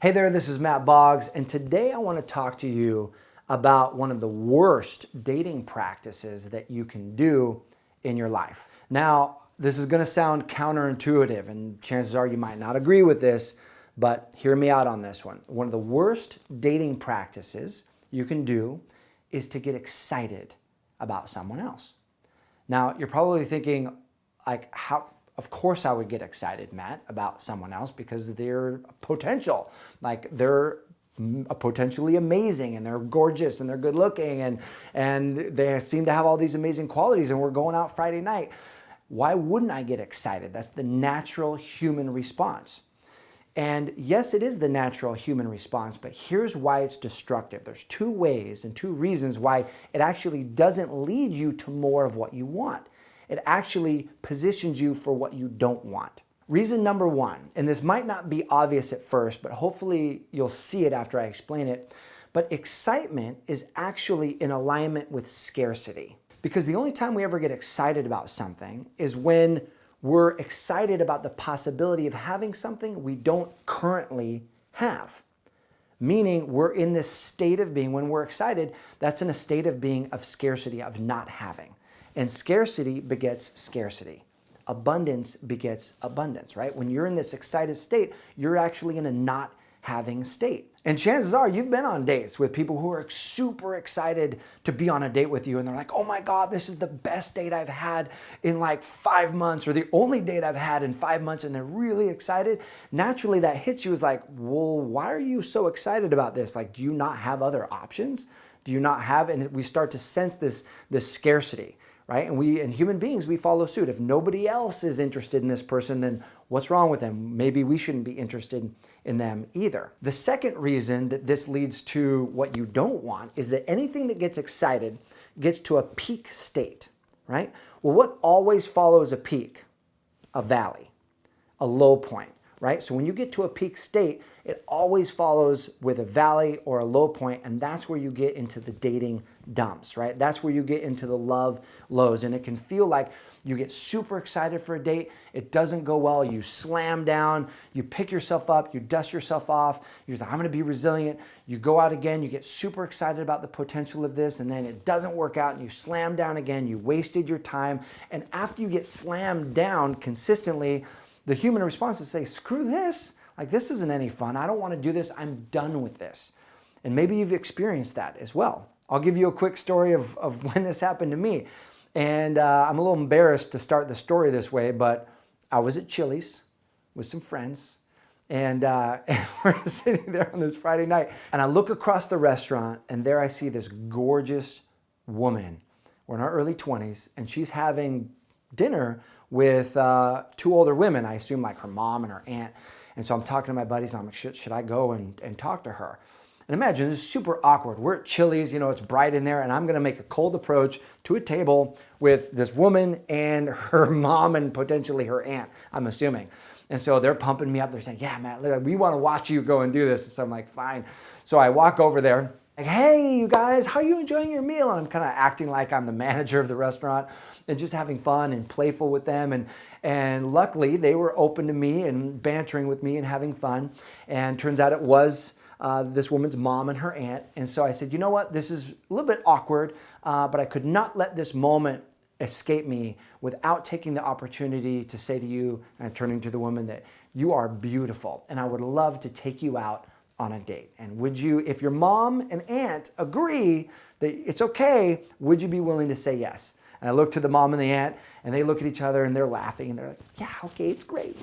Hey there, this is Matt Boggs, and today I want to talk to you about one of the worst dating practices that you can do in your life. Now, this is going to sound counterintuitive, and chances are you might not agree with this, but hear me out on this one. One of the worst dating practices you can do is to get excited about someone else. Now, you're probably thinking, how? Of course I would get excited, Matt, about someone else because they're potential. They're potentially amazing and they're gorgeous and they're good looking and they seem to have all these amazing qualities and we're going out Friday night. Why wouldn't I get excited? That's the natural human response. And yes, it is the natural human response, but here's why it's destructive. There's two ways and two reasons why it actually doesn't lead you to more of what you want. It actually positions you for what you don't want. Reason number one, and this might not be obvious at first, but hopefully you'll see it after I explain it, but excitement is actually in alignment with scarcity. Because the only time we ever get excited about something is when we're excited about the possibility of having something we don't currently have. Meaning we're in this state of being, when we're excited, that's in a state of being of scarcity, of not having. And scarcity begets scarcity. Abundance begets abundance, right? When you're in this excited state, you're actually in a not having state. And chances are you've been on dates with people who are super excited to be on a date with you. And they're like, oh my God, this is the best date I've had in like 5 months, or the only date I've had in 5 months. And they're really excited. Naturally, that hits you as like, well, why are you so excited about this? Like, do you not have other options? Do you not have, and we start to sense this scarcity. Right? And human beings, we follow suit. If nobody else is interested in this person, then what's wrong with them? Maybe we shouldn't be interested in them either. The second reason that this leads to what you don't want is that anything that gets excited gets to a peak state, right? Well, what always follows a peak? A valley, a low point, right? So when you get to a peak state, it always follows with a valley or a low point, and that's where you get into the dating dumps, right? That's where you get into the love lows, and it can feel like you get super excited for a date, it doesn't go well, you slam down, you pick yourself up, you dust yourself off, you're like, I'm gonna be resilient, you go out again, you get super excited about the potential of this, and then it doesn't work out, and you slam down again, you wasted your time, and after you get slammed down consistently, the human response is to say, screw this. Like, this isn't any fun. I don't want to do this. I'm done with this. And maybe you've experienced that as well. I'll give you a quick story of when this happened to me. And I'm a little embarrassed to start the story this way, but I was at Chili's with some friends. And we're sitting there on this Friday night. And I look across the restaurant, and there I see this gorgeous woman. We're in our early 20s, and she's having dinner with two older women. I assume like her mom and her aunt. And so I'm talking to my buddies, and I'm like, should I go and talk to her? And imagine, this is super awkward. We're at Chili's, it's bright in there, and I'm gonna make a cold approach to a table with this woman and her mom and potentially her aunt, I'm assuming. And so they're pumping me up. They're saying, yeah, Matt, we wanna watch you go and do this. So I'm like, fine. So I walk over there, like, hey, you guys, how are you enjoying your meal? And I'm kind of acting like I'm the manager of the restaurant and just having fun and playful with them. And luckily, they were open to me and bantering with me and having fun. And turns out it was this woman's mom and her aunt. And so I said, you know what? This is a little bit awkward, but I could not let this moment escape me without taking the opportunity to say to you, and turning to the woman, that you are beautiful. And I would love to take you out on a date. And would you, if your mom and aunt agree that it's okay, would you be willing to say yes? And I look to the mom and the aunt, and they look at each other, and they're laughing, and they're like, yeah, okay, it's great.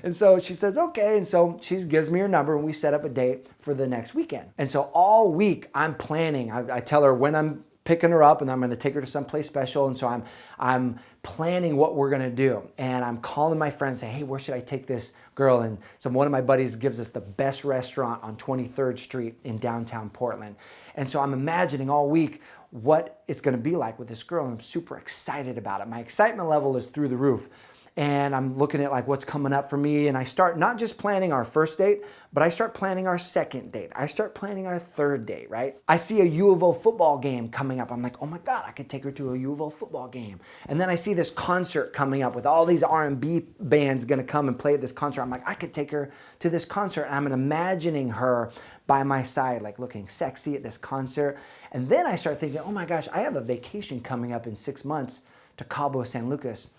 And so she says, okay. And so she gives me her number, and we set up a date for the next weekend. And so all week I'm planning. I tell her when I'm picking her up, and I'm going to take her to someplace special. And so I'm planning what we're going to do. And I'm calling my friends, saying, hey, where should I take this girl? And so one of my buddies gives us the best restaurant on 23rd Street in downtown Portland. And so I'm imagining all week what it's going to be like with this girl. And I'm super excited about it. My excitement level is through the roof. and I'm looking at like what's coming up for me, and I start not just planning our first date, but I start planning our second date. I start planning our third date, right? I see a U of O football game coming up. I'm like, oh my God, I could take her to a U of O football game. And then I see this concert coming up with all these R&B bands gonna come and play at this concert. I'm like, I could take her to this concert. And I'm imagining her by my side, like looking sexy at this concert. And then I start thinking, oh my gosh, I have a vacation coming up in 6 months to Cabo San Lucas.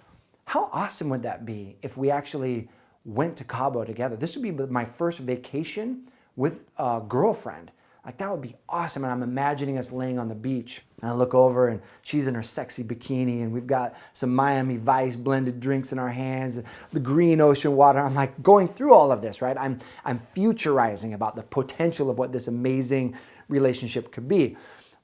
How awesome would that be if we actually went to Cabo together? This would be my first vacation with a girlfriend. Like that would be awesome. And I'm imagining us laying on the beach. And I look over and she's in her sexy bikini and we've got some Miami Vice blended drinks in our hands, the green ocean water. I'm like going through all of this, right? I'm futurizing about the potential of what this amazing relationship could be.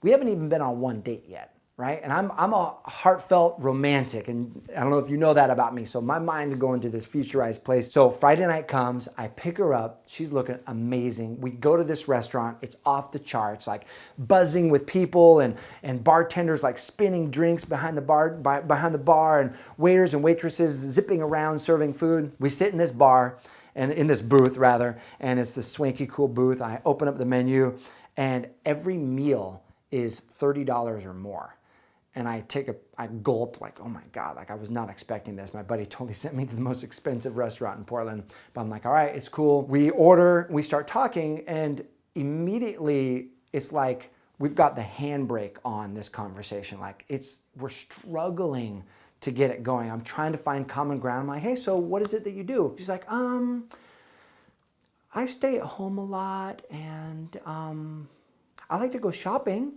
We haven't even been on one date yet. Right? And I'm a heartfelt romantic, and I don't know if you know that about me, so my mind is going to this futurized place. So Friday night comes, I pick her up, she's looking amazing. We go to this restaurant, it's off the charts, like buzzing with people and bartenders like spinning drinks behind the bar and waiters and waitresses zipping around serving food. We sit in this bar, and in this booth rather, and it's this swanky cool booth. I open up the menu and every meal is $30 or more. And I gulp like, oh my God, like I was not expecting this. My buddy totally sent me to the most expensive restaurant in Portland. But I'm like, all right, it's cool. We order, we start talking, and immediately it's like we've got the handbrake on this conversation. Like we're struggling to get it going. I'm trying to find common ground. I'm like, hey, so what is it that you do? She's like, I stay at home a lot and I like to go shopping.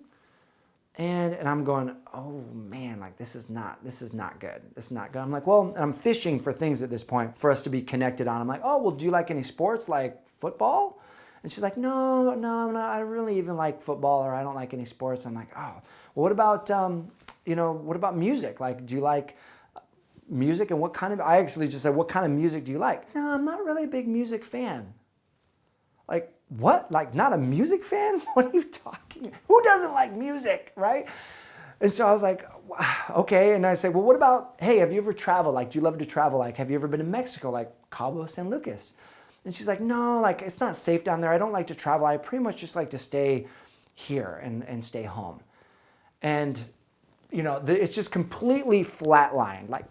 And I'm going, oh man, like this is not good. This is not good. I'm like, well, I'm fishing for things at this point for us to be connected on. I'm like, oh, well, do you like any sports like football? And she's like, no, I'm not. I don't really even like football, or I don't like any sports. I'm like, oh, well, what about, what about music? Like, do you like music, and what kind of, I actually just said, what kind of music do you like? No, I'm not really a big music fan. Like, what? Like, not a music fan? What are you talking? Who doesn't like music, right? And so I was like, okay. And I said, well, what about, hey, have you ever traveled? Like, do you love to travel? Like, have you ever been to Mexico? Like Cabo San Lucas? And she's like, no, like, it's not safe down there. I don't like to travel. I pretty much just like to stay here and stay home. And, it's just completely flatlined. Like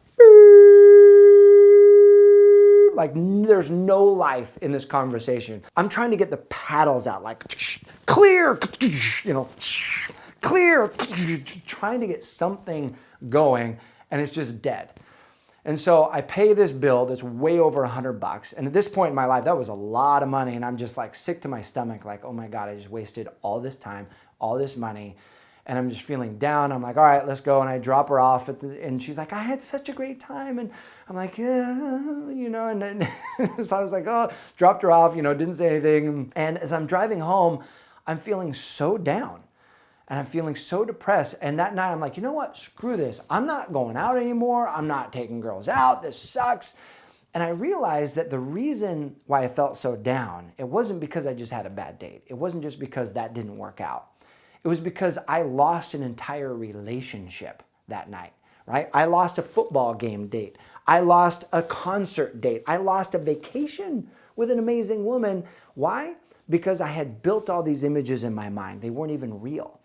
there's no life in this conversation. I'm trying to get the paddles out, like clear, clear, trying to get something going, and it's just dead. And so I pay this bill that's way over $100. And at this point in my life, that was a lot of money. And I'm just like sick to my stomach, like, oh my God, I just wasted all this time, all this money. And I'm just feeling down. I'm like, all right, let's go. And I drop her off and she's like, I had such a great time. And I'm like, yeah, and then so I was like, oh, dropped her off, didn't say anything. And as I'm driving home, I'm feeling so down and I'm feeling so depressed. And that night I'm like, you know what? Screw this. I'm not going out anymore. I'm not taking girls out. This sucks. And I realized that the reason why I felt so down, it wasn't because I just had a bad date. It wasn't just because that didn't work out. It was because I lost an entire relationship that night, right? I lost a football game date. I lost a concert date. I lost a vacation with an amazing woman. Why? Because I had built all these images in my mind. They weren't even real.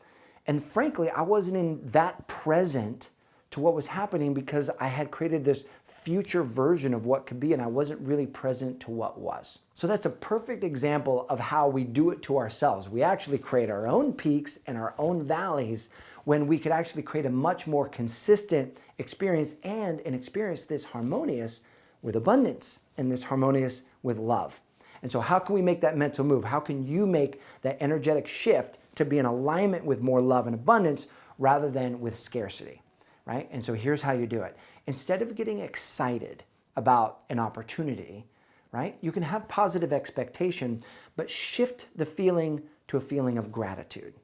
And frankly, I wasn't in that present to what was happening because I had created this future version of what could be, and I wasn't really present to what was. So that's a perfect example of how we do it to ourselves. We actually create our own peaks and our own valleys when we could actually create a much more consistent experience and an experience that's harmonious with abundance and this harmonious with love. And so how can we make that mental move? How can you make that energetic shift to be in alignment with more love and abundance rather than with scarcity, right? And so here's how you do it. Instead of getting excited about an opportunity, right? You can have positive expectation, but shift the feeling to a feeling of gratitude.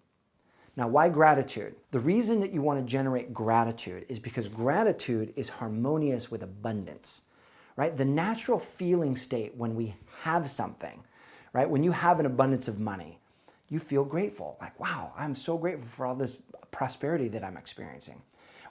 Now, why gratitude? The reason that you want to generate gratitude is because gratitude is harmonious with abundance, right? The natural feeling state when we have something, right? When you have an abundance of money, you feel grateful. Like, wow, I'm so grateful for all this prosperity that I'm experiencing.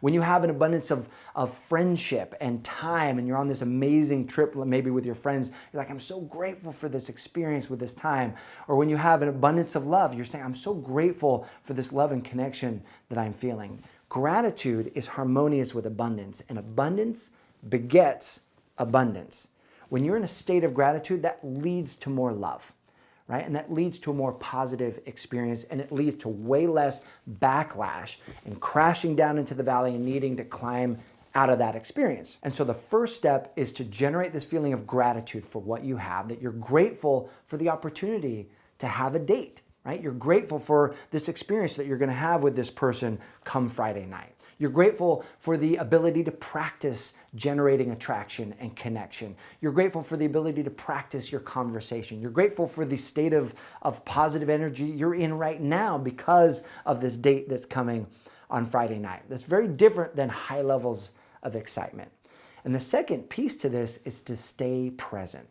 When you have an abundance of friendship and time, and you're on this amazing trip, maybe with your friends, you're like, I'm so grateful for this experience with this time. Or when you have an abundance of love, you're saying, I'm so grateful for this love and connection that I'm feeling. Gratitude is harmonious with abundance, and abundance begets abundance. When you're in a state of gratitude, that leads to more love, right? And that leads to a more positive experience, and it leads to way less backlash and crashing down into the valley and needing to climb out of that experience. And so the first step is to generate this feeling of gratitude for what you have, that you're grateful for the opportunity to have a date, right? You're grateful for this experience that you're going to have with this person come Friday night. You're grateful for the ability to practice generating attraction and connection. You're grateful for the ability to practice your conversation. You're grateful for the state of positive energy you're in right now because of this date that's coming on Friday night. That's very different than high levels of excitement. And the second piece to this is to stay present.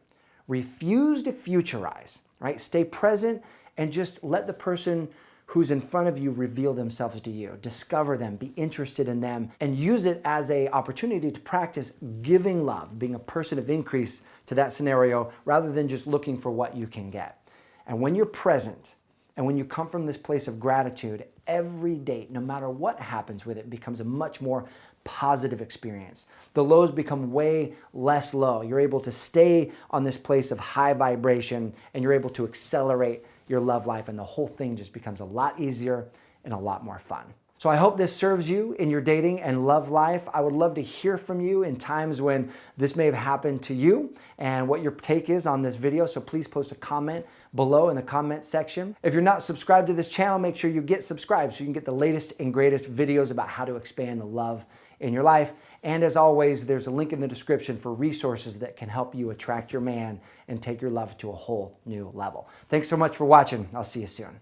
Refuse to futurize, right? Stay present and just let the person who's in front of you reveal themselves to you. Discover them, be interested in them, and use it as an opportunity to practice giving love, being a person of increase to that scenario rather than just looking for what you can get. And when you're present and when you come from this place of gratitude, every date, no matter what happens with it, becomes a much more positive experience. The lows become way less low. You're able to stay on this place of high vibration, and you're able to accelerate your love life, and the whole thing just becomes a lot easier and a lot more fun. So I hope this serves you in your dating and love life. I would love to hear from you in times when this may have happened to you and what your take is on this video. So please post a comment below in the comment section. If you're not subscribed to this channel, make sure you get subscribed so you can get the latest and greatest videos about how to expand the love in your life. And as always, there's a link in the description for resources that can help you attract your man and take your love to a whole new level. Thanks so much for watching. I'll see you soon.